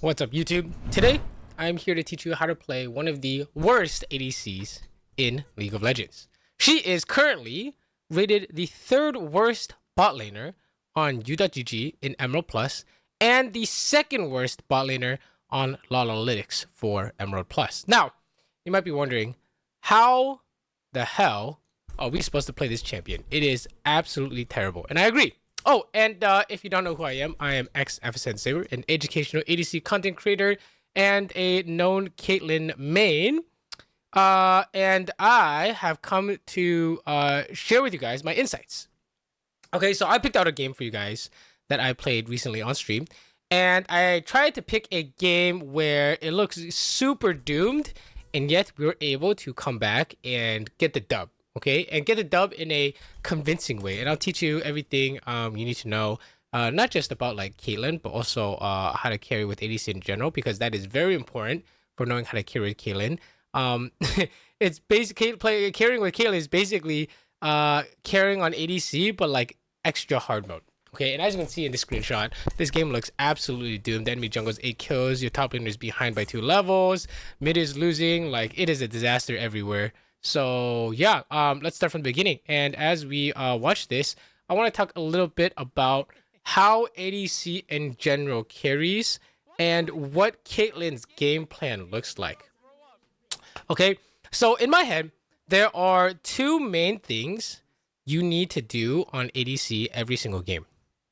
What's up, YouTube? Today, I'm here to teach you how to play one of the worst ADCs in League of Legends. She is currently rated the third worst bot laner on U.GG in Emerald Plus, and the second worst bot laner on LoL Analytics for Emerald Plus. Now, you might be wondering, how the hell are we supposed to play this champion? It is absolutely terrible, and I agree. Oh, and if you don't know who I am xFSN Saber, an educational ADC content creator and a known Caitlyn main. And I have come to share with you guys my insights. Okay, so I picked out a game for you guys that I played recently on stream. And I tried to pick a game where it looks super doomed, and yet we were able to come back and get the dub. Okay, and get the dub in a convincing way. And I'll teach you everything you need to know, not just about like Caitlyn, but also how to carry with ADC in general, because that is very important for knowing how to carry with Caitlyn. It's basically carrying with Caitlyn is basically carrying on ADC, but like extra hard mode. Okay, and as you can see in this screenshot, this game looks absolutely doomed. The enemy jungle's 8 kills, your top laner is behind by 2 levels, mid is losing, like it is a disaster everywhere. So yeah, let's start from the beginning. And as we watch this, I want to talk a little bit about how ADC in general carries and what Caitlyn's game plan looks like. Okay, so in my head, there are 2 main things you need to do on ADC every single game.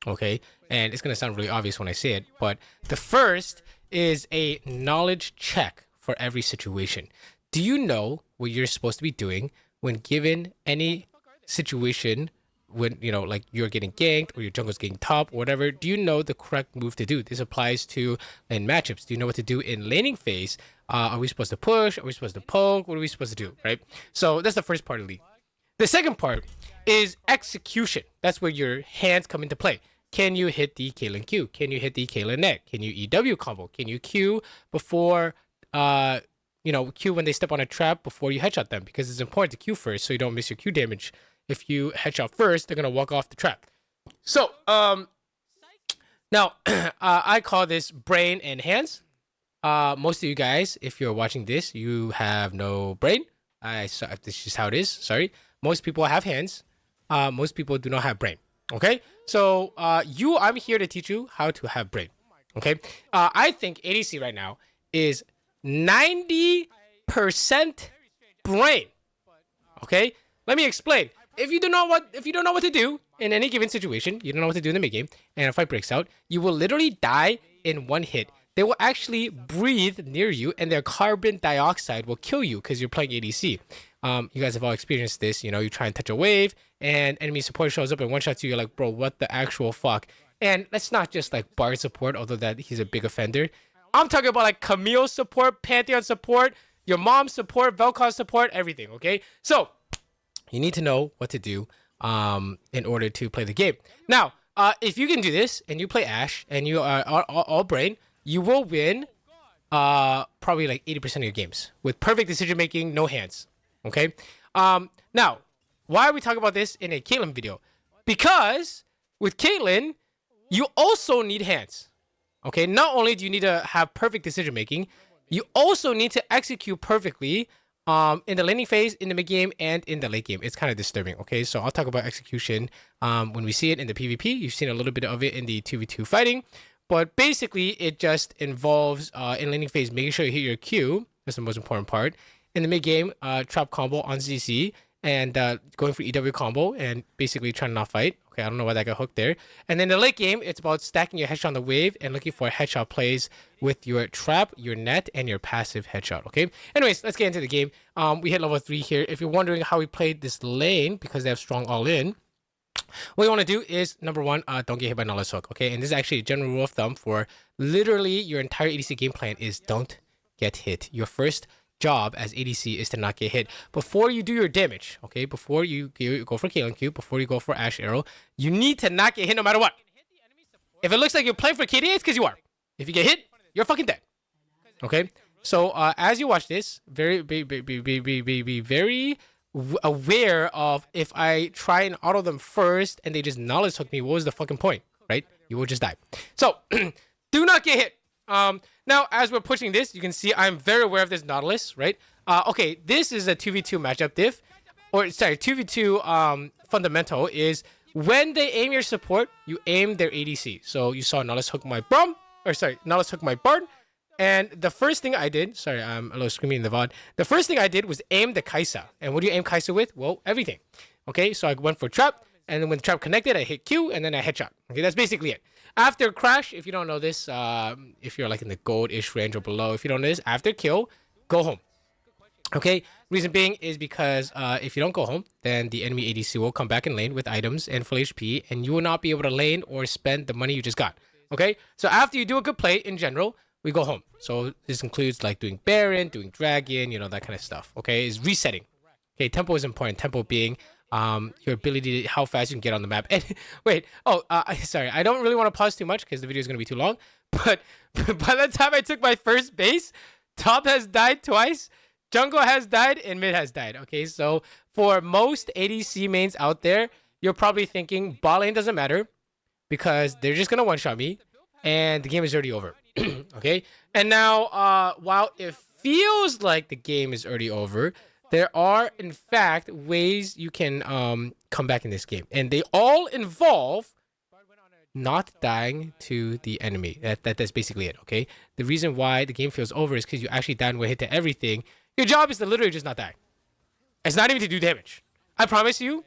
Okay, and it's gonna sound really obvious when I say it, but the first is a knowledge check for every situation. Do you know what you're supposed to be doing when given any situation, when like you're getting ganked or your jungle's getting top or whatever? Do you know the correct move to do? This applies to in matchups. Do you know what to do in laning phase? Are we supposed to push? Are we supposed to poke? What are we supposed to do, right? So that's the first part of the league. The second part is execution. That's where your hands come into play. Can you hit the Caitlyn Q? Can you hit the Caitlyn net? Can you EW combo? Can you Q before Q when they step on a trap before you headshot them? Because it's important to Q first so you don't miss your Q damage. If you headshot first, they're gonna walk off the trap. So now I call this brain and hands. Most of you guys, if you're watching this, you have no brain. This is just how it is. Sorry. Most people have hands. Most people do not have brain. Okay, so I'm here to teach you how to have brain. Okay, I think ADC right now is 90% brain. Okay, let me explain. If you don't know what to do in any given situation, you don't know what to do in the mid game, and a fight breaks out, you will literally die in 1 hit. They will actually breathe near you, and their carbon dioxide will kill you because you're playing ADC. You guys have all experienced this. You try and touch a wave, and enemy support shows up and one-shots you. You're like, bro, what the actual fuck? And that's not just like Bard support, although that he's a big offender. I'm talking about like Camille support, Pantheon support, your mom's support, Velcon support, everything, okay? So, you need to know what to do in order to play the game. Now, if you can do this, and you play Ashe, and you are all brain, you will win probably like 80% of your games with perfect decision-making, no hands, okay? Now, why are we talking about this in a Caitlyn video? Because with Caitlyn, you also need hands. Okay, not only do you need to have perfect decision making, you also need to execute perfectly in the laning phase, in the mid game, and in the late game. It's kind of disturbing. Okay, so I'll talk about execution when we see it in the PvP. You've seen a little bit of it in the 2v2 fighting, but basically it just involves in laning phase making sure you hit your Q. That's the most important part. In the mid game, trap combo on CC and going for EW combo and basically trying to not fight. Okay, I don't know why that got hooked there. And then the late game, it's about stacking your headshot on the wave and looking for headshot plays with your trap, your net, and your passive headshot, okay? Anyways, let's get into the game. We hit level 3 here. If you're wondering how we played this lane, because they have strong all-in, what you want to do is, number 1, don't get hit by knowledge hook, okay? And this is actually a general rule of thumb for literally your entire ADC game plan is don't get hit. Your first job as ADC is to not get hit before you do your damage, okay? Before you go for Caitlyn Q, before you go for Ashe Arrow, you need to not get hit no matter what. If it looks like you're playing for KDA, it's because you are. If you get hit, you're fucking dead, okay? So as you watch this, be very aware of if I try and auto them first and they just knowledge hook me, what was the fucking point, right? You will just die. So do not get hit. Now as we're pushing this, you can see I'm very aware of this Nautilus, right? Okay, this is a 2v2 matchup diff, or sorry, 2v2 fundamental is when they aim your support, you aim their ADC. So you saw Nautilus hook my Brom, or sorry, Nautilus hook my Bard, and the first thing I did, sorry, I'm a little screaming in the VOD. The first thing I did was aim the Kai'Sa. And what do you aim Kai'Sa with? Well, everything. Okay, so I went for trap, and then when the trap connected, I hit Q, and then I headshot. Okay, that's basically it. After crash, if you don't know this, if you're like in the gold-ish range or below, if you don't know this, after kill, go home. Okay, reason being is because if you don't go home, then the enemy ADC will come back in lane with items and full HP, and you will not be able to lane or spend the money you just got. Okay, so after you do a good play in general, we go home. So this includes like doing Baron, doing Dragon, you know, that kind of stuff. Okay, is resetting. Okay, tempo is important. Tempo being your ability to how fast you can get on the map. And wait, sorry, I don't really want to pause too much because the video is going to be too long. But by the time I took my first base, top has died twice, jungle has died, and mid has died. Okay, so for most ADC mains out there, you're probably thinking bot lane doesn't matter because they're just gonna one-shot me, and the game is already over. Okay, and now while it feels like the game is already over, there are in fact ways you can come back in this game, and they all involve not dying to the enemy. That's basically it. Okay, the reason why the game feels over is because you actually died when hit to everything. Your job is to literally just not die. It's not even to do damage. I promise you,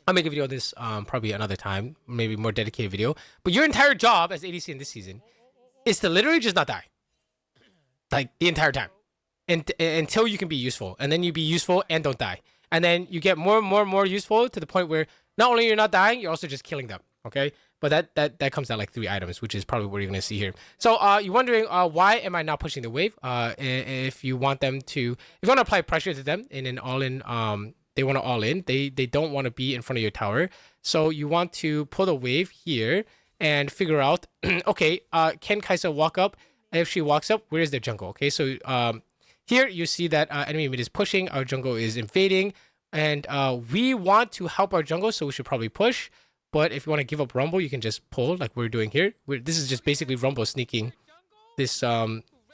I'll make a video on this probably another time, maybe more dedicated video. But your entire job as ADC in this season is to literally just not die, like the entire time, until you can be useful, and then you be useful and don't die, and then you get more and more useful to the point where not only you're not dying, you're also just killing them. Okay, but that comes out like 3 items, which is probably what you're gonna see here. So you're wondering why am I not pushing the wave? If you want them to, if you want to apply pressure to them in an all-in, they want to all in. They don't want to be in front of your tower. So you want to pull the wave here and figure out, okay, can Kai'Sa walk up? If she walks up, where is their jungle? Okay, so here you see that enemy mid is pushing, our jungle is invading, and we want to help our jungle, so we should probably push. But if you want to give up Rumble, you can just pull like we're doing here. This is just basically Rumble sneaking this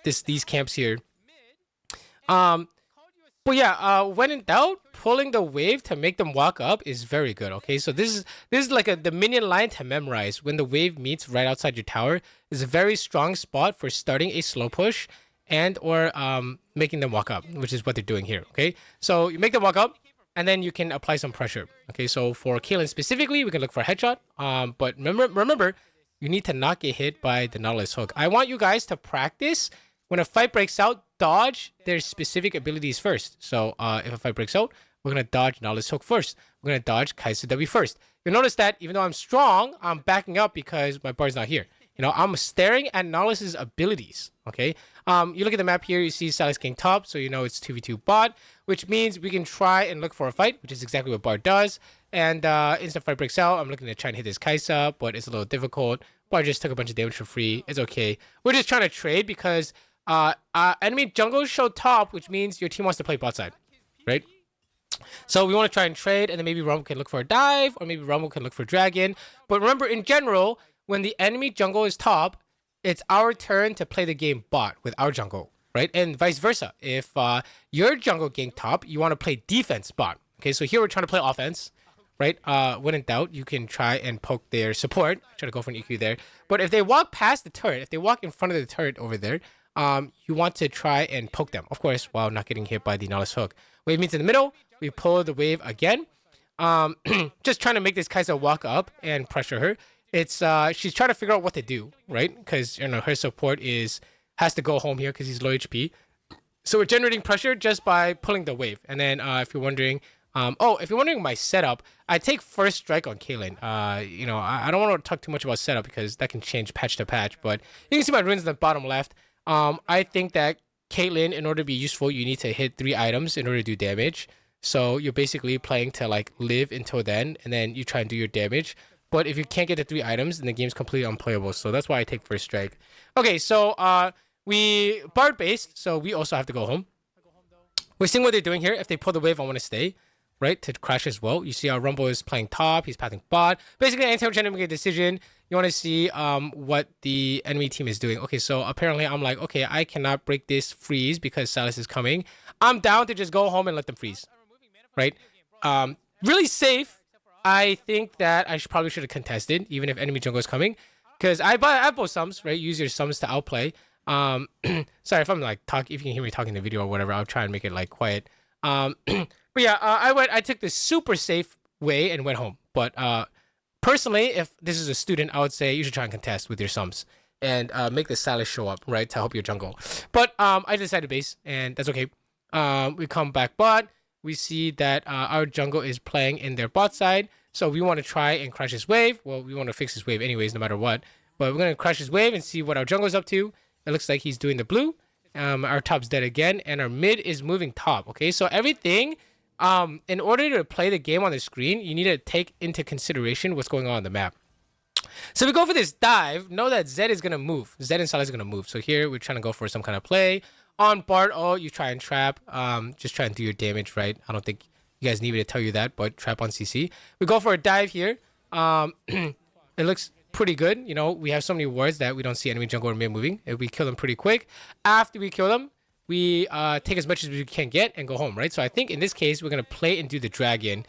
these camps here. But yeah, when in doubt, pulling the wave to make them walk up is very good. Okay, so this is like the minion line to memorize. When the wave meets right outside your tower, is a very strong spot for starting a slow push and or making them walk up, which is what they're doing here. Okay, so you make them walk up, and then you can apply some pressure. Okay, so for Caitlyn specifically, we can look for a headshot. But remember, you need to not get hit by the Nautilus hook. I want you guys to practice when a fight breaks out, dodge their specific abilities first. So if a fight breaks out, we're gonna dodge Nautilus hook first. We're gonna dodge Kai'Sa W first. You'll notice that even though I'm strong, I'm backing up because my bard's not here. You know, I'm staring at Nautilus's abilities. Okay. You look at the map here, you see Sally's King top, so you know it's 2v2 bot, which means we can try and look for a fight, which is exactly what Bard does. And instant fight breaks out. I'm looking to try and hit this Kai'Sa, but it's a little difficult. Bard just took a bunch of damage for free. It's okay. We're just trying to trade because enemy jungle show top, which means your team wants to play bot side, right? So we want to try and trade, and then maybe Rumble can look for a dive, or maybe Rumble can look for Dragon. But remember, in general, when the enemy jungle is top, it's our turn to play the game bot with our jungle, right? And vice versa. If your jungle gank top, you want to play defense bot. Okay, so here we're trying to play offense, right? When in doubt, you can try and poke their support. Try to go for an EQ there. But if they walk past the turret, if they walk in front of the turret over there, you want to try and poke them, of course, while not getting hit by the Nautilus hook. Wave meets in the middle. We pull the wave again. Just trying to make this Kai'Sa walk up and pressure her. It's she's trying to figure out what to do, right? Because you know her support has to go home here because he's low HP. So we're generating pressure just by pulling the wave. And then if you're wondering, if you're wondering my setup, I take first strike on Caitlyn. You know, I don't want to talk too much about setup because that can change patch to patch. But you can see my runes in the bottom left. I think that Caitlyn, in order to be useful, you need to hit 3 items in order to do damage. So you're basically playing to like live until then, and then you try and do your damage. But if you can't get the 3 items, then the game's completely unplayable. So that's why I take first strike. Okay, so we Bard based, so we also have to go home. We're seeing what they're doing here. If they pull the wave, I want to stay. right, to crash as well. You see our Rumble is playing top, he's passing bot. Basically, anytime we're trying to make a decision, you want to see what the enemy team is doing. Okay, so apparently I'm like, okay, I cannot break this freeze because Salis is coming. I'm down to just go home and let them freeze, right? Really safe. I think that I probably should have contested, even if enemy jungle is coming. Because I have both sums, right? Use your sums to outplay. Sorry if I'm like if you can hear me talking in the video or whatever, I'll try and make it like quiet. But yeah, I took the super safe way and went home. But personally, if this is a student, I would say you should try and contest with your sums and make the Salis show up, right, to help your jungle. But I decided to base, and that's okay. We come back bot. We see that our jungle is playing in their bot side. So we want to try and crash his wave. Well, we want to fix his wave anyways, no matter what. But we're going to crash his wave and see what our jungle is up to. It looks like he's doing the blue. Our top's dead again. And our mid is moving top. Okay, so everything, in order to play the game on the screen, you need to take into consideration what's going on the map. So we go for this dive. Know that Zed is going to move. Zed and Salah is going to move. So here we're trying to go for some kind of play. On Bard, you try and trap. Just try and do your damage, right? I don't think you guys need me to tell you that, but trap on CC. We go for a dive here. It looks pretty good. You know, we have so many wards that we don't see enemy jungle or mid moving. We kill them pretty quick. After we kill them, we take as much as we can get and go home, right? So I think in this case, we're going to play and do the dragon.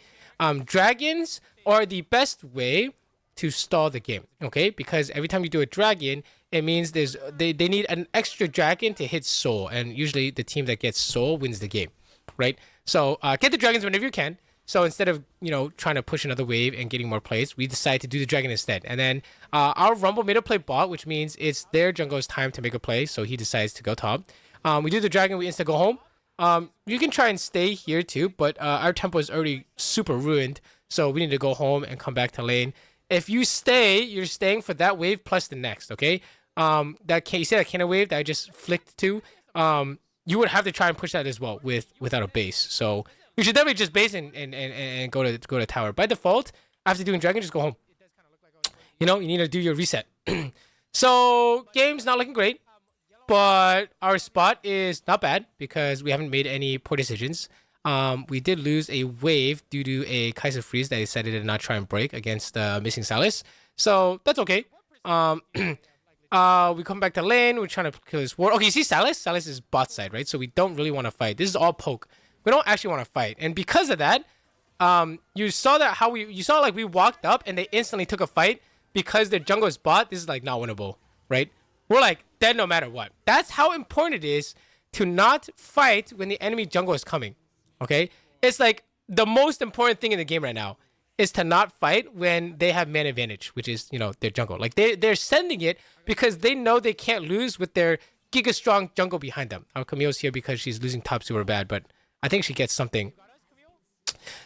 Dragons are the best way to stall the game, okay? Because every time you do a dragon, it means they need an extra dragon to hit soul. And usually the team that gets soul wins the game, right? So get the dragons whenever you can. So instead of, you know, trying to push another wave and getting more plays, we decide to do the dragon instead. And then our Rumble made a play bot, which means it's their jungle's time to make a play. So he decides to go top. We do the dragon, we insta go home. You can try and stay here too, but our tempo is already super ruined. So we need to go home and come back to lane. If you stay, you're staying for that wave plus the next, okay? You see that cannon wave that I just flicked to? You would have to try and push that as well without a base. So you should definitely just base and go to tower. By default, after doing dragon, just go home. You know, you need to do your reset. So game's not looking great, but our spot is not bad because we haven't made any poor decisions. We did lose a wave due to a Kaiser freeze that I decided to not try and break against missing Salis. So that's okay. We come back to lane. We're trying to kill this ward. Okay, you see Salis? Salis is bot side, right? So we don't really want to fight. This is all poke. We don't actually want to fight. And because of that, you saw like we walked up and they instantly took a fight because their jungle is bot. This is like not winnable, right? We're like dead no matter what. That's how important it is to not fight when the enemy jungle is coming. Okay? It's like the most important thing in the game right now is to not fight when they have man advantage, which is, you know, their jungle. Like they're sending it because they know they can't lose with their giga strong jungle behind them. Our Camille's here because she's losing top super bad, but I think she gets something.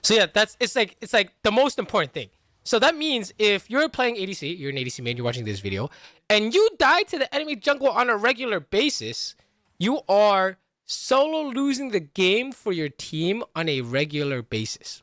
So yeah, it's like the most important thing. So that means if you're playing ADC, you're an ADC main, you're watching this video, and you die to the enemy jungle on a regular basis, you are solo losing the game for your team on a regular basis.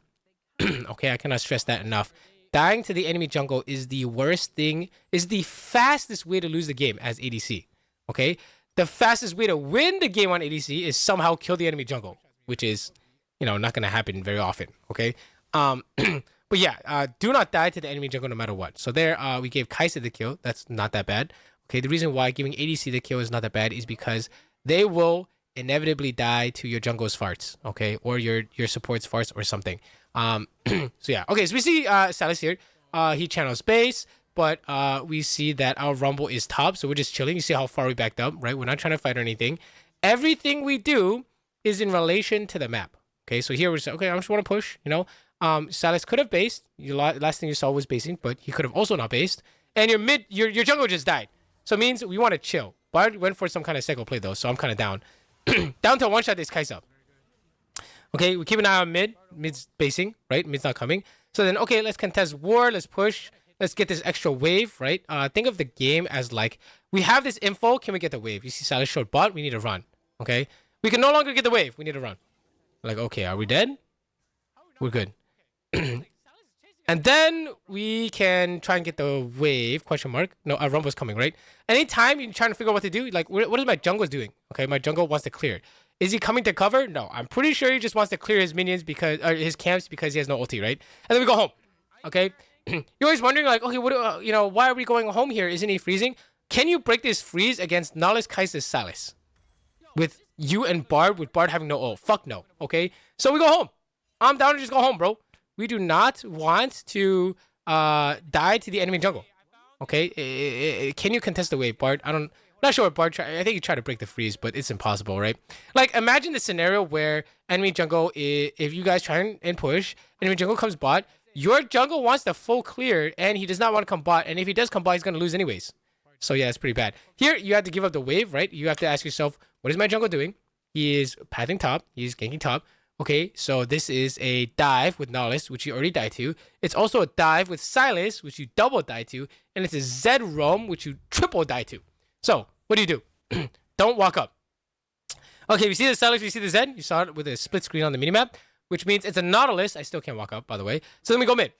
Okay, I cannot stress that enough. Dying to the enemy jungle is the worst thing, is the fastest way to lose the game as ADC. Okay? The fastest way to win the game on ADC is somehow kill the enemy jungle, which is, you know, not going to happen very often. Okay? But yeah, do not die to the enemy jungle no matter what. So there, we gave Kai'Sa the kill. That's not that bad. Okay, the reason why giving ADC the kill is not that bad is because they will inevitably die to your jungle's farts, okay, or your support's farts or something. So yeah, okay, so we see Salis here. He channels base, but we see that our Rumble is top, so we're just chilling. You see how far we backed up, right? We're not trying to fight or anything. Everything we do is in relation to the map. Okay, so here we're just, okay, I just want to push, you know. Salis could have based. Last thing you saw was basing, but he could have also not based. And your jungle just died. So it means we want to chill. Bard went for some kind of cycle play though, so I'm kind of down. Down to one shot this Kai'Sa. Okay, we keep an eye on mid. Mid's basing, right? Mid's not coming. So then, okay, let's contest war. Let's push. Let's get this extra wave, right? Think of the game as like, we have this info. Can we get the wave? You see Salis short bot. We need to run. Okay? We can no longer get the wave. We need to run. Like, okay, are we dead? We're good. And then we can try and get the wave, question mark. No, our Rumble's coming, right? Anytime you're trying to figure out what to do, like, what is my jungle doing? Okay, my jungle wants to clear. Is he coming to cover? No, I'm pretty sure he just wants to clear his minions because his camps because he has no ulti, right? And then we go home. Okay. You're always wondering like, okay, what why are we going home here? Isn't he freezing? Can you break this freeze against Nahles, Kai'Sa, Salis? With you and Bard, with Bard having no ult. Fuck no. Okay. So we go home. I'm down to just go home, bro. We do not want to die to the enemy jungle. Okay. Can you contest the wave, Bard? Not sure what Bard tried. I think he tried to break the freeze, but it's impossible, right? Like, imagine the scenario where enemy jungle, if you guys try and push, enemy jungle comes bot, your jungle wants the full clear, and he does not want to come bot, and if he does come bot, he's going to lose anyways. So, yeah, it's pretty bad. Here, you have to give up the wave, right? You have to ask yourself, what is my jungle doing? He is pathing top. He's ganking top. Okay, so this is a dive with Nahles, which you already died to. It's also a dive with Silas, which you double died to, and it's a Zed roam, which you triple died to. So, what do? Don't walk up. Okay, we see the Silas, we see the Zed. You saw it with a split screen on the minimap, which means it's a Nautilus. I still can't walk up, by the way. So then we go mid.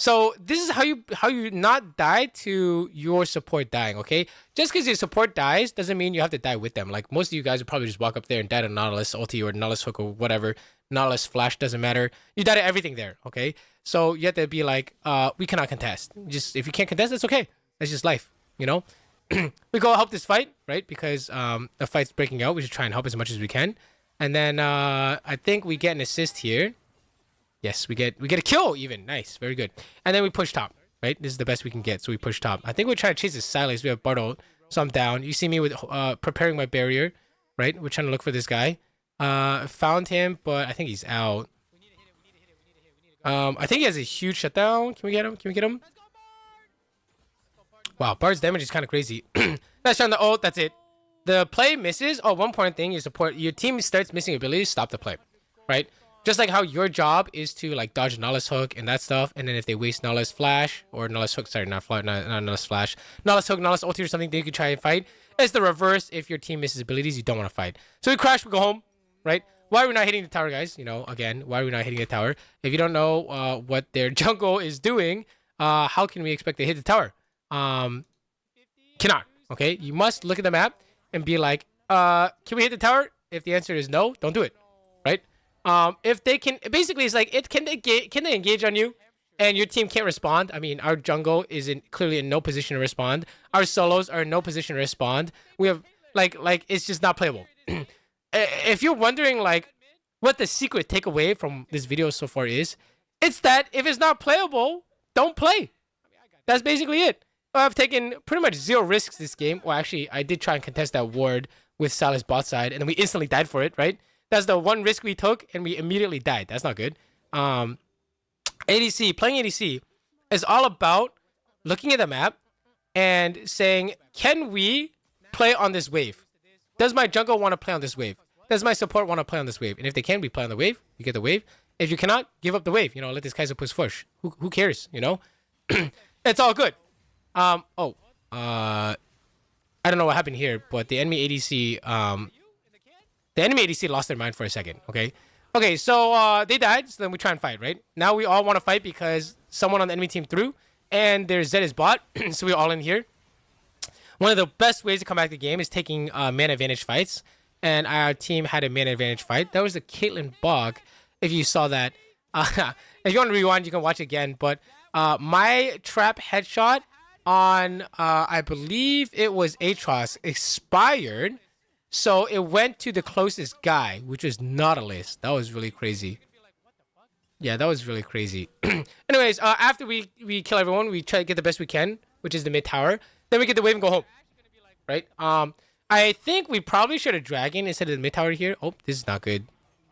So this is how you not die to your support dying, okay? Just because your support dies doesn't mean you have to die with them. Like, most of you guys would probably just walk up there and die to Nautilus ulti or Nautilus hook or whatever. Nautilus flash, doesn't matter. You die to everything there, okay? So you have to be like, we cannot contest. Just, if you can't contest, that's okay. That's just life, you know? We go help this fight, right? Because the fight's breaking out. We should try and help as much as we can. And then I think we get an assist here. Yes, we get a kill even. Nice, very good. And then we push top, right? This is the best we can get, so we push top. I think we're trying to chase this Silas. We have Bartle, so I'm down. You see me with preparing my barrier, right? We're trying to look for this guy. Found him, but I think he's out. I think he has a huge shutdown. Can we get him? Can we get him? Wow, Bard's damage is kind of crazy. That's trying to ult. That's it. The play misses. Oh, one point thing, your team starts missing abilities, stop the play, right? Just like how your job is to like dodge Nahles hook and that stuff, and then if they waste Nahles flash or Nahles hook, sorry, not Nahles flash, Nahles hook, Nahles ulti or something, then you can try and fight. It's the reverse. If your team misses abilities, you don't want to fight. So we crash, we go home, right? Why are we not hitting the tower, guys? You know, again, why are we not hitting the tower? If you don't know what their jungle is doing, how can we expect to hit the tower? Cannot. Okay, you must look at the map and be like, can we hit the tower? If the answer is no, don't do it, right? If they can, basically it's like, can they engage on you and your team can't respond? I mean, our jungle is clearly in no position to respond. Our solos are in no position to respond. We have like it's just not playable. If you're wondering like what the secret takeaway from this video so far is, it's that if it's not playable, don't play. That's basically it. I've taken pretty much zero risks this game. Well, actually, I did try and contest that ward with Salas bot side, and then we instantly died for it, right? That's the one risk we took, and we immediately died. That's not good. ADC, playing ADC is all about looking at the map and saying, can we play on this wave? Does my jungle want to play on this wave? Does my support want to play on this wave? And if they can, we play on the wave. You get the wave. If you cannot, give up the wave. You know, let this Kai'Sa push. Who cares? You know, it's all good. I don't know what happened here, but the enemy ADC, lost their mind for a second. Okay, so they died. So then we try and fight. Right now, we all want to fight because someone on the enemy team threw, and their Zed is bot. So we're all in here. One of the best ways to come back to the game is taking man advantage fights, and our team had a man advantage fight. That was the Caitlyn bog. If you saw that, if you want to rewind, you can watch it again. But my trap headshot on I believe it was Atros expired, so it went to the closest guy, which was Nautilus. That was really crazy. Yeah, that was really crazy. Anyways, after we kill everyone, we try to get the best we can, which is the mid tower. Then we get the wave and go home, right? I think we probably should have dragon instead of the mid tower here. Oh, this is not good.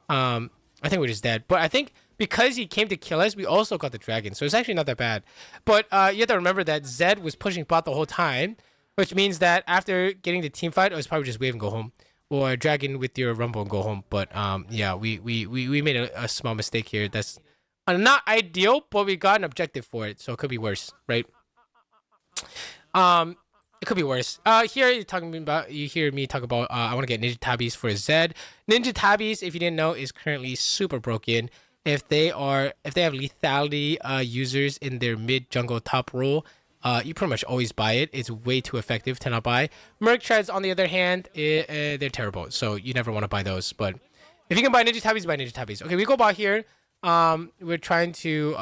I think we're just dead. But I think because he came to kill us, we also got the dragon. So it's actually not that bad. But you have to remember that Zed was pushing bot the whole time, which means that after getting the team fight, it was probably just wave and go home. Or dragon with your rumble and go home. But yeah, we made a small mistake here. That's not ideal, but we got an objective for it. So it could be worse, right? It could be worse. Here you hear me talk about I want to get Ninja Tabis for Zed. Ninja Tabis, if you didn't know, is currently super broken. If they have lethality users in their mid jungle top role, you pretty much always buy it. It's way too effective to not buy. Merc Treads, on the other hand, they're terrible. So you never want to buy those. But if you can buy Ninja Tabbies, buy Ninja Tabbies. Okay, we go bot here. We're trying to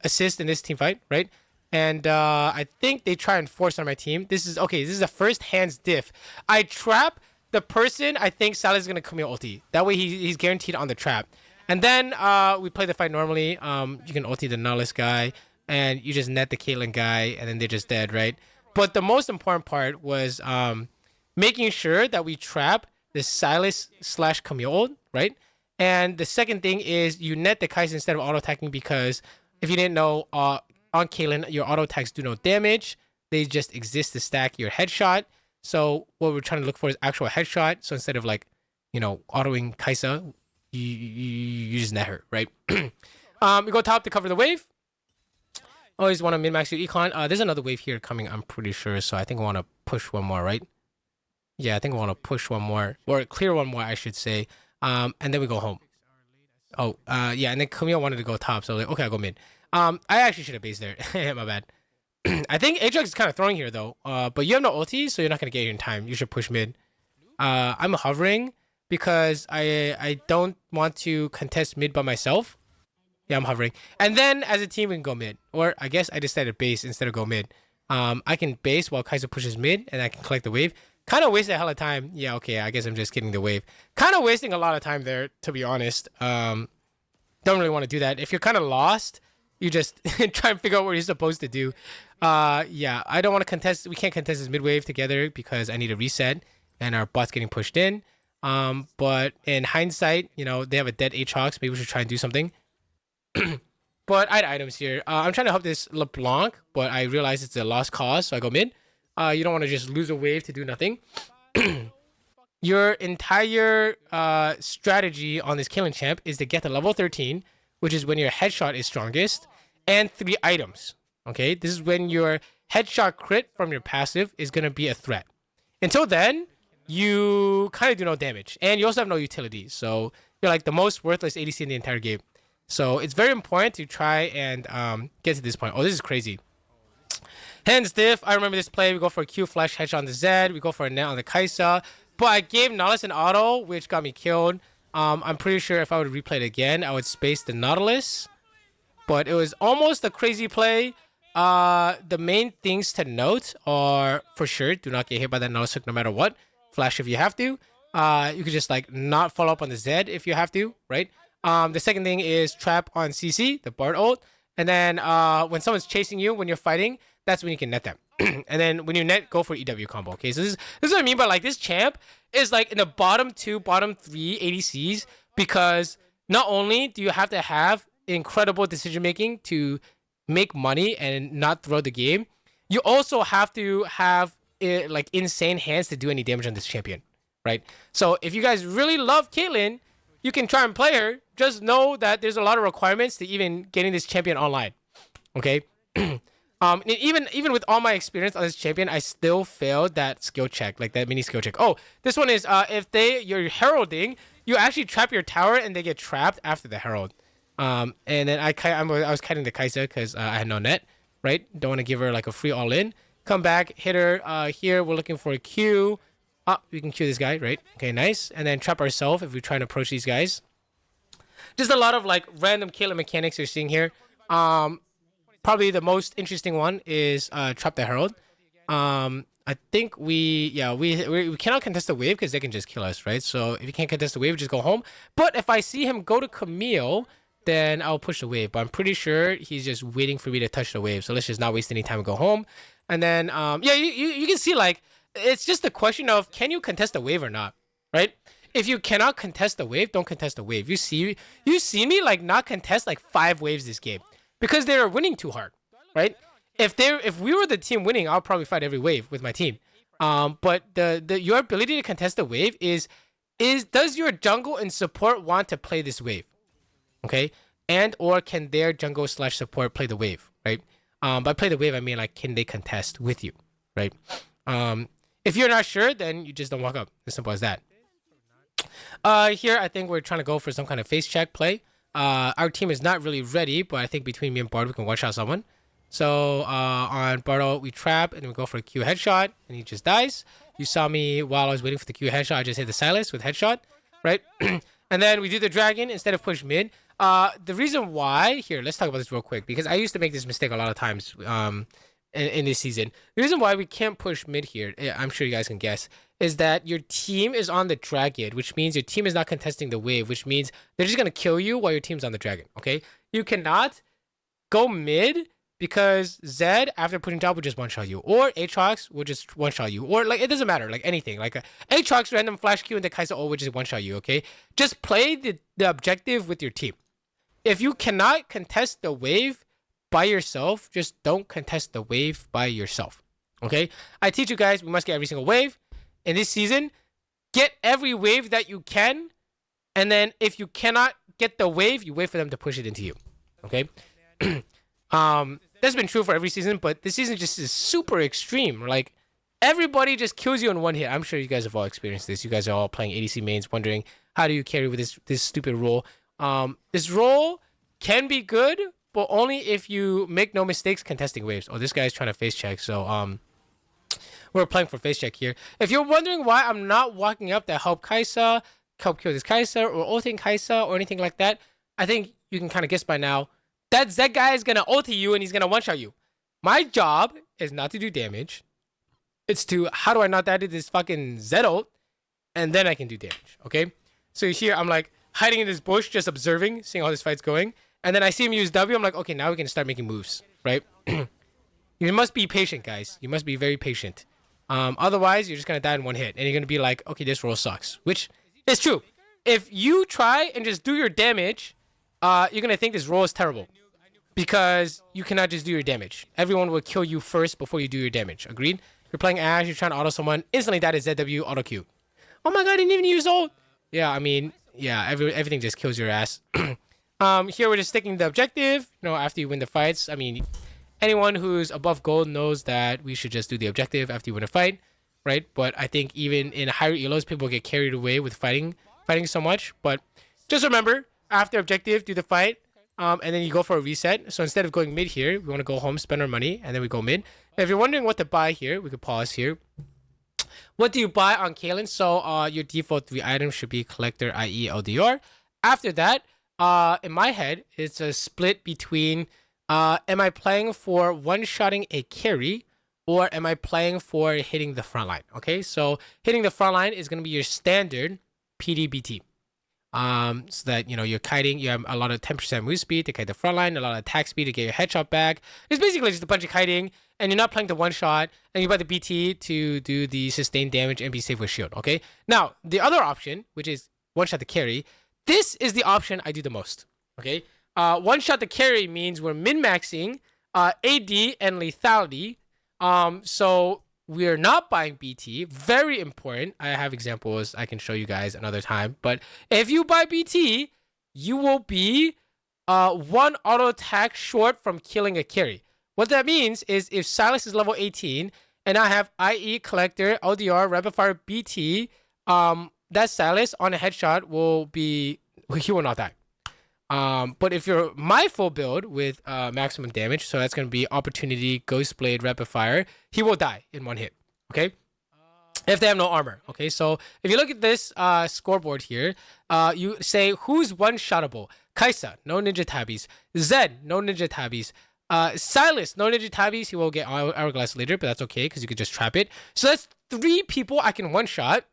assist in this team fight, right? And I think they try and force on my team. This is a first hands diff. I trap the person. I think Salah's gonna come in ulti. That way he's guaranteed on the trap. And then we play the fight normally. You can ulti the Nautilus guy, and you just net the Caitlyn guy, and then they're just dead, right? But the most important part was making sure that we trap the Silas / Camille, right? And the second thing is you net the Kai'Sa instead of auto attacking, because if you didn't know, on Caitlyn, your auto attacks do no damage. They just exist to stack your headshot. So what we're trying to look for is actual headshot. So instead of like, autoing Kai'Sa, you just net her, right? We go top to cover the wave. Always want to min-max your econ. There's another wave here coming, I'm pretty sure. So I think I want to push one more, right? Yeah, I think I want to push one more, or clear one more, I should say. And then we go home. Oh, yeah, and then Camille wanted to go top, so like, okay, I'll go mid. I actually should have based there. My bad. I think Aatrox is kind of throwing here though. But you have no ulti, so you're not gonna get here in time. You should push mid. I'm hovering because I don't want to contest mid by myself. Yeah, I'm hovering. And then as a team we can go mid. Or I guess I decided base instead of go mid. I can base while Kai'Sa pushes mid, and I can collect the wave. Kind of wasted a hell of time. Yeah, okay, I guess I'm just getting the wave. Kind of wasting a lot of time there, to be honest. Don't really want to do that. If you're kind of lost, you just try and figure out what you're supposed to do. Yeah, I don't want to contest. We can't contest this mid wave together because I need a reset, and our bot's getting pushed in. But in hindsight, they have a dead Aatrox. Maybe we should try and do something. But I had items here. I'm trying to help this LeBlanc, but I realize it's a lost cause, so I go mid. You don't want to just lose a wave to do nothing. Your entire strategy on this Caitlyn champ is to get to level 13, which is when your headshot is strongest, and 3 items. Okay, this is when your headshot crit from your passive is going to be a threat. Until then, you kind of do no damage, and you also have no utility, so you're like the most worthless ADC in the entire game. So it's very important to try and get to this point. Oh, this is crazy. Hands diff. I remember this play. We go for a Q flash headshot on the Zed. We go for a net on the Kai'Sa. But I gave Nautilus an auto, which got me killed. I'm pretty sure if I would replay it again, I would space the Nautilus. But it was almost a crazy play. The main things to note are, for sure, do not get hit by that Nautilus hook no matter what. Flash if you have to. You could just like not follow up on the Zed if you have to, right? The second thing is trap on CC, the Bard ult. And then when someone's chasing you, when you're fighting, that's when you can net them. And then when you net, go for EW combo. Okay, so this is what I mean by like this champ is like in the bottom 2, bottom 3 ADCs, because not only do you have to have incredible decision making to make money and not throw the game, you also have to have like insane hands to do any damage on this champion, right? So if you guys really love Caitlyn, you can try and play her. Just know that there's a lot of requirements to even getting this champion online. Okay. Even with all my experience on this champion, I still failed that skill check, like that mini skill check. Oh, this one is if you're heralding, you actually trap your tower and they get trapped after the herald. And then I was kiting the Kai'Sa because I had no net, right? Don't want to give her like a free all in. Come back, hit her. Here we're looking for a Q. We can Q this guy, right? Okay, nice. And then trap ourselves if we try and approach these guys. Just a lot of like random Caitlyn mechanics you're seeing here. Probably the most interesting one is trap the herald. I think we cannot contest the wave because they can just kill us, right? So if you can't contest the wave, just go home. But if I see him go to Camille, then I'll push the wave. But I'm pretty sure he's just waiting for me to touch the wave. So let's just not waste any time and go home. And then you can see like it's just a question of can you contest the wave or not, right? If you cannot contest the wave, don't contest the wave. You see me like not contest like 5 waves this game because they were winning too hard, right? If we were the team winning, I'll probably fight every wave with my team. But your ability to contest the wave is does your jungle and support want to play this wave, okay? And or can their jungle / support play the wave, right? By play the wave, I mean like can they contest with you, right? If you're not sure, then you just don't walk up. As simple as that. Here, I think we're trying to go for some kind of face check play. Our team is not really ready, but I think between me and Bard, we can one-shot someone. So on Bartle, we trap and we go for a Q headshot, and he just dies. You saw me while I was waiting for the Q headshot. I just hit the Silas with headshot, right? And then we do the dragon instead of push mid. The reason why here, let's talk about this real quick because I used to make this mistake a lot of times. In this season, the reason why we can't push mid here, I'm sure you guys can guess, is that your team is on the dragon, which means your team is not contesting the wave, which means they're just gonna kill you while your team's on the dragon. Okay, you cannot go mid because Zed after pushing top will just one shot you, or Aatrox will just one shot you, or like it doesn't matter, like anything, like Aatrox random flash Q and the Kai'Sa ult will just one shot you. Okay, just play the objective with your team. If you cannot contest the wave by yourself, just don't contest the wave by yourself. Okay, I teach you guys we must get every single wave in this season. Get every wave that you can, and then if you cannot get the wave, you wait for them to push it into you. Okay. That's been true for every season, but this season just is super extreme. Like everybody just kills you in one hit. I'm sure you guys have all experienced this. You guys are all playing ADC mains, wondering how do you carry with this stupid role. This role can be good, but only if you make no mistakes contesting waves. Oh, this guy's trying to face check, so we're playing for face check here. If you're wondering why I'm not walking up to help Kai'Sa, help kill this Kai'Sa, or ulting Kai'Sa, or anything like that, I think you can kind of guess by now. That guy is gonna ulti you and he's gonna one-shot you. My job is not to do damage. It's to, how do I not die to this fucking Zed ult, and then I can do damage, okay? So here, I'm like, hiding in this bush, just observing, seeing how this fight's going. And then I see him use W. I'm like, okay, now we can start making moves, right? You must be patient, guys. You must be very patient. Otherwise, you're just going to die in one hit. And you're going to be like, okay, this roll sucks. Which is true. If you try and just do your damage, you're going to think this roll is terrible. Because you cannot just do your damage. Everyone will kill you first before you do your damage. Agreed? You're playing Ashe, you're trying to auto someone. Instantly die to ZW, auto Q. Oh my god, I didn't even use ult. Yeah, I mean, yeah, everything just kills your ass. Here we're just sticking the objective, you know, after you win the fights. I mean, anyone who's above gold knows that we should just do the objective after you win a fight, right? But I think even in higher elos, people get carried away with fighting so much. But just remember, after objective, do the fight, and then you go for a reset. So instead of going mid here, we want to go home, spend our money, and then we go mid. Now, if you're wondering what to buy here, we could pause here. What do you buy on Caitlyn? So your default 3 items should be collector, i.e. LDR. After that, in my head, it's a split between am I playing for one-shotting a carry or am I playing for hitting the front line? Okay, so hitting the front line is going to be your standard PDBT. So that, you know, you're kiting, you have a lot of 10% move speed to kite the front line, a lot of attack speed to get your headshot back. It's basically just a bunch of kiting, and you're not playing the one shot, and you buy the BT to do the sustained damage and be safe with shield, okay? Now, the other option, which is one shot to carry, this is the option I do the most, okay? One shot to carry means we're min-maxing AD and lethality. So we're not buying BT. Very important. I have examples I can show you guys another time. But if you buy BT, you will be one auto attack short from killing a carry. What that means is if Silas is level 18 and I have IE Collector, LDR, Rapid Fire, BT, that Silas on a headshot will be, he will not die. But if you're my full build with maximum damage, so that's going to be Opportunity, Ghost Blade, Rapid Fire, he will die in one hit, okay? If they have no armor, okay? So if you look at this scoreboard here, you say, who's one-shottable? Kai'Sa, no Ninja Tabbies. Zed, no Ninja Tabbies. Silas, no Ninja Tabbies. He will get Hourglass later, but that's okay, because you could just trap it. So that's 3 people I can one-shot.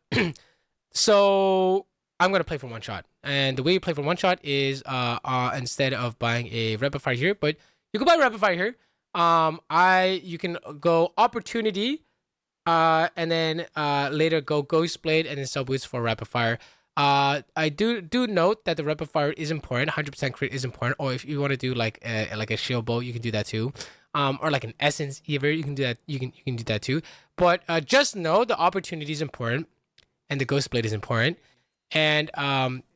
So I'm going to play for one shot. And the way you play for one shot is instead of buying a Rapid Fire here, but you can buy Rapid Fire here. You can go Opportunity, and then later go Ghost Blade and then sub boost for Rapid Fire. I do note that the Rapid Fire is important. 100% crit is important. Or if you want to do like a shield bolt, you can do that too. Or like an Essence Ever, you can do that. You can do that too. But just know the Opportunity is important, and the Ghost Blade is important. And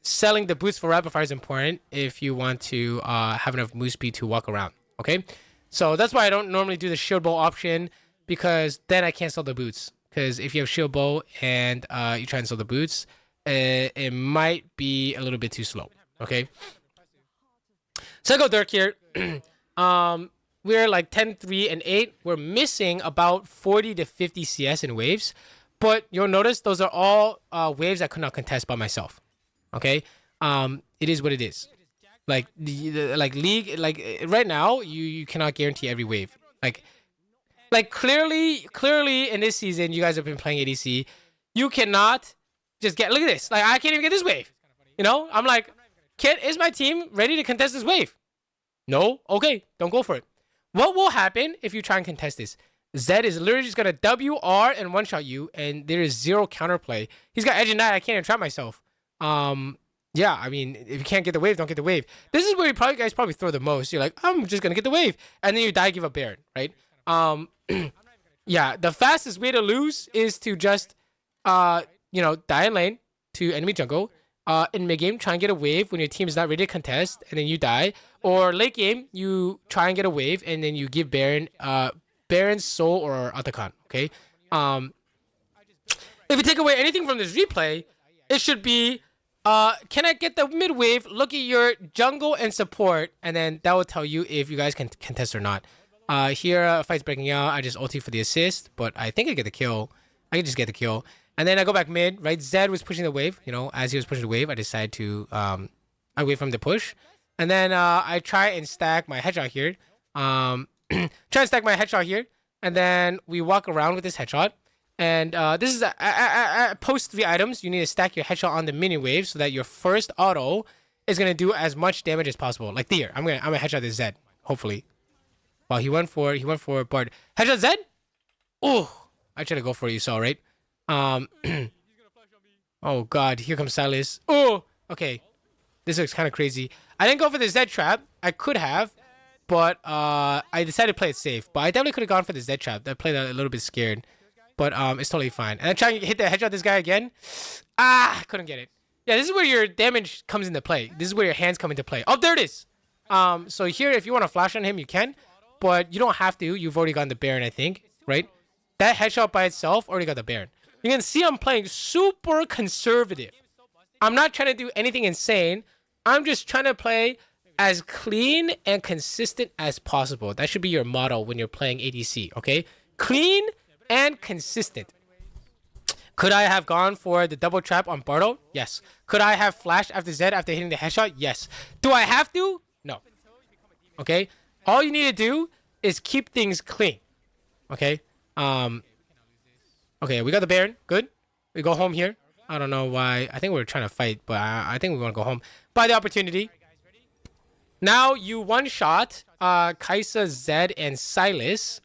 selling the boots for Rapid Fire is important if you want to have enough move speed to walk around, okay? So that's why I don't normally do the shield bow option, because then I can't sell the boots. Because if you have shield bow and you try and sell the boots, it might be a little bit too slow, okay? So I go Dirk here. we're like 10, 3, and 8. We're missing about 40 to 50 CS in waves. But you'll notice those are all waves I could not contest by myself. Okay? It is what it is. Like like league, like right now, you cannot guarantee every wave. Like clearly in this season, you guys have been playing ADC. You cannot just get, look at this. Like I can't even get this wave. You know, I'm like, is my team ready to contest this wave? No? Okay, don't go for it. What will happen if you try and contest this? Zed is literally just gonna WR and one-shot you, and there is zero counterplay. He's got edge and knight. I can't even trap myself. Yeah, I mean, if you can't get the wave, don't get the wave. This is where you guys probably throw the most. You're like, I'm just gonna get the wave, and then you die, give up Baron, right? Yeah, the fastest way to lose is to just, you know, die in lane to enemy jungle. In mid game, try and get a wave when your team is not ready to contest, and then you die. Or late game, you try and get a wave, and then you give Baron, Baron, Soul, or Atakan. Okay. If you take away anything from this replay, it should be, can I get the mid wave? Look at your jungle and support, and then that will tell you if you guys can contest or not. Here, fight's breaking out. I just ulti for the assist, but I think I get the kill. I can just get the kill. And then I go back mid, right? Zed was pushing the wave. You know, as he was pushing the wave, I decided to I wait for him to push. And then I try and stack my headshot here. Try and stack my headshot here. And then we walk around with this headshot. And this is post 3 items. You need to stack your headshot on the mini wave so that your first auto is gonna do as much damage as possible. Like there, I'm gonna headshot this Zed, hopefully. Well, he went for Bard. Headshot Zed. Oh, I tried to go for it. You saw, right? Oh god, here comes Silas. Oh, okay. This looks kind of crazy. I didn't go for the Zed trap. I could have, but I decided to play it safe. But I definitely could have gone for the Zed trap. I played a little bit scared. But it's totally fine. And I try and hit the headshot this guy again. Ah, couldn't get it. Yeah, this is where your damage comes into play. This is where your hands come into play. Oh, there it is. So here, if you want to flash on him, you can. But you don't have to. You've already gotten the Baron, I think. Right? That headshot by itself already got the Baron. You can see I'm playing super conservative. I'm not trying to do anything insane. I'm just trying to play as clean and consistent as possible. That should be your motto when you're playing ADC, okay? Clean and consistent. Could I have gone for the double trap on Bardo? Yes. Could I have flashed after Zed after hitting the headshot? Yes. Do I have to? No. Okay? All you need to do is keep things clean. Okay? Okay, we got the Baron. Good. We go home here. I don't know why. I think we're trying to fight, but I think we want to go home. By the opportunity. Now you one-shot Kaisa, Zed, and Silas.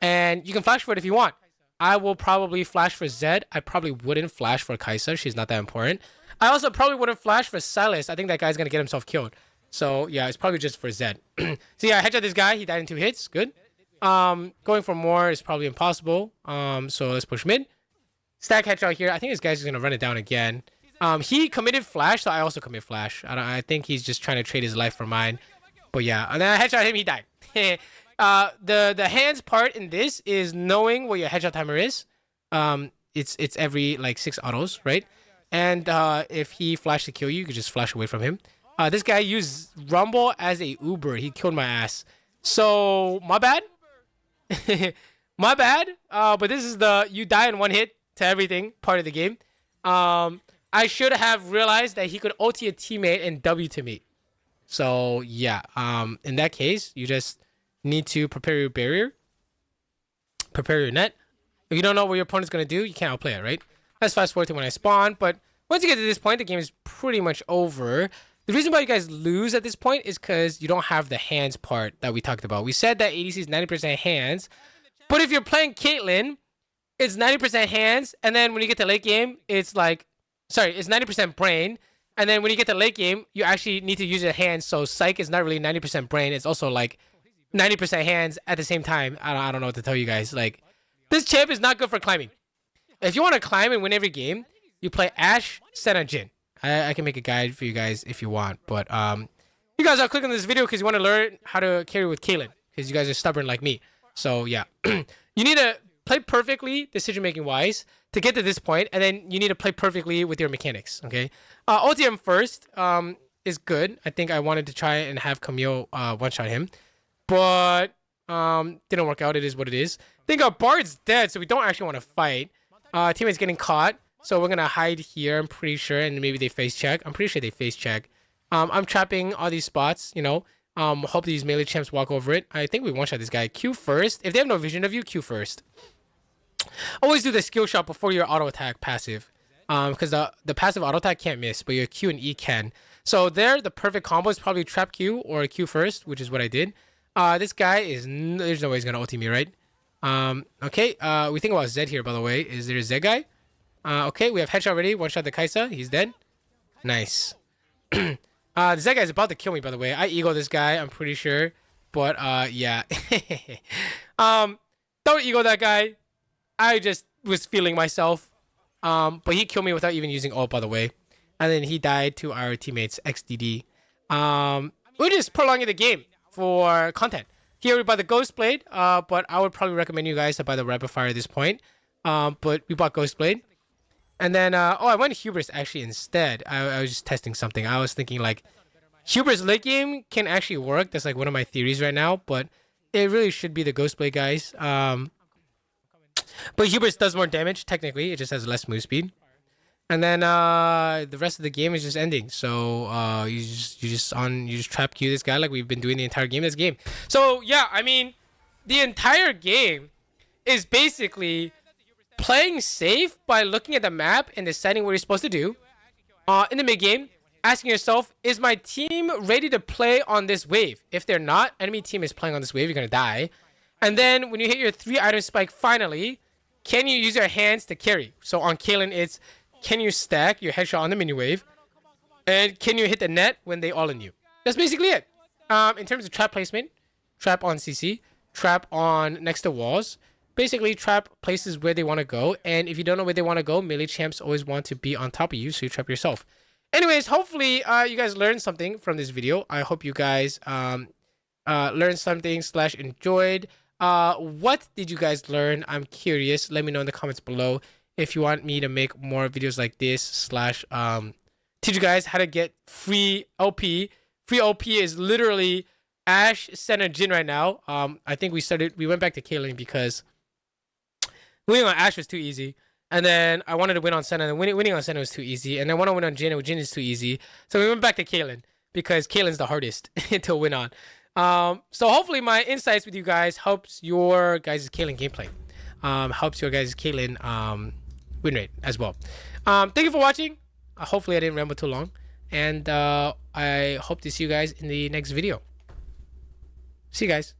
And you can flash for it if you want. I will probably flash for Zed. I probably wouldn't flash for Kaisa. She's not that important. I also probably wouldn't flash for Silas. I think that guy's going to get himself killed. So, yeah, it's probably just for Zed. So, yeah, I headshot this guy. He died in 2 hits. Good. Going for more is probably impossible. So let's push mid. Stack headshot here. I think this guy's just gonna run it down again. He committed flash, so I also commit flash. I think he's just trying to trade his life for mine. But yeah, and then I headshot him. He died. The hands part in this is knowing what your headshot timer is. It's every like 6 autos, right? And if he flashed to kill you, you could just flash away from him. This guy used Rumble as a Uber. He killed my ass. So my bad. My bad. But this is the you die in 1 hit to everything part of the game. I should have realized that he could ulti a teammate and W to me. So yeah. In that case, you just need to prepare your barrier, prepare your net. If you don't know what your opponent's gonna do, you can't outplay it, right? Let's fast forward to when I spawn. But once you get to this point, the game is pretty much over. The reason why you guys lose at this point is because you don't have the hands part that we talked about. We said that ADC is 90% hands, but if you're playing Caitlyn, it's 90% hands, and then when you get to late game, it's like, sorry, it's 90% brain, and then when you get to late game, you actually need to use your hands, so Psych is not really 90% brain, it's also like 90% hands at the same time. I don't know what to tell you guys. Like, this champ is not good for climbing. If you want to climb and win every game, you play Ashe, Senna, Jhin. I can make a guide for you guys if you want, but you guys are clicking this video because you want to learn how to carry with Caitlyn, because you guys are stubborn like me. So yeah, you need to play perfectly decision making wise to get to this point, and then you need to play perfectly with your mechanics. Okay, OTM first is good. I think I wanted to try and have Camille one shot him, but Didn't work out. It is what it is. I think our Bard's dead, so we don't actually want to fight. Teammate's getting caught, so we're gonna hide here. I'm pretty sure, and maybe they face check. I'm pretty sure they face check. I'm trapping all these spots. You know. Hope these melee champs walk over it. I think we one shot this guy. Q first. If they have no vision of you, Q first. Always do the skill shot before your auto attack passive. Because the passive auto attack can't miss, but your Q and E can. So there, the perfect combo is probably trap Q or Q first, which is what I did. This guy is there's no way he's gonna ulti me, right? Okay. We think about Zed here, by the way. Is there a Zed guy? Okay, we have headshot already. One shot the Kaisa. He's dead. Nice. The Zed guy is about to kill me, by the way. I ego this guy, I'm pretty sure. But yeah. Don't ego that guy. I just was feeling myself. But he killed me without even using ult, by the way. And then he died to our teammates XDD. We're just prolonging the game for content. Here we buy the Ghost Blade, but I would probably recommend you guys to buy the Rapid Fire at this point. But we bought Ghost Blade. And then, I went Hubris actually instead. I was just testing something. I was thinking like, Hubris late game can actually work. That's like one of my theories right now. But it really should be the Ghost Blade, guys. But Hubris does more damage, technically. It just has less move speed. And then the rest of the game is just ending. So you just trap Q this guy like we've been doing the entire game. This game. So yeah, I mean, the entire game is basically playing safe by looking at the map and deciding what you're supposed to do. In the mid game, asking yourself, is my team ready to play on this wave? If they're not, enemy team is playing on this wave, you're gonna die. And then when you hit your 3-item spike, finally, can you use your hands to carry? So on Caitlyn, it's can you stack your headshot on the mini wave, and can you hit the net when they all in you? That's basically it. In terms of trap placement, trap on CC, trap on next to walls. Basically, trap places where they want to go. And if you don't know where they want to go, melee champs always want to be on top of you, so you trap yourself. Anyways, hopefully you guys learned something from this video. I hope you guys learned something / enjoyed. What did you guys learn? I'm curious. Let me know in the comments below if you want me to make more videos like this / teach you guys how to get free OP. Free OP is literally Ashe, Senna, Jhin right now. I think we went back to Caitlyn because winning on Ashe was too easy. And then I wanted to win on Senna, and winning on Senna was too easy. And I want to win on Jhin, and Jhin is too easy. So we went back to Caitlyn because Caitlyn's the hardest to win on. So hopefully my insights with you guys helps your guys' Caitlyn gameplay. Helps your guys' Caitlyn win rate as well. Thank you for watching. Hopefully I didn't ramble too long. And I hope to see you guys in the next video. See you guys.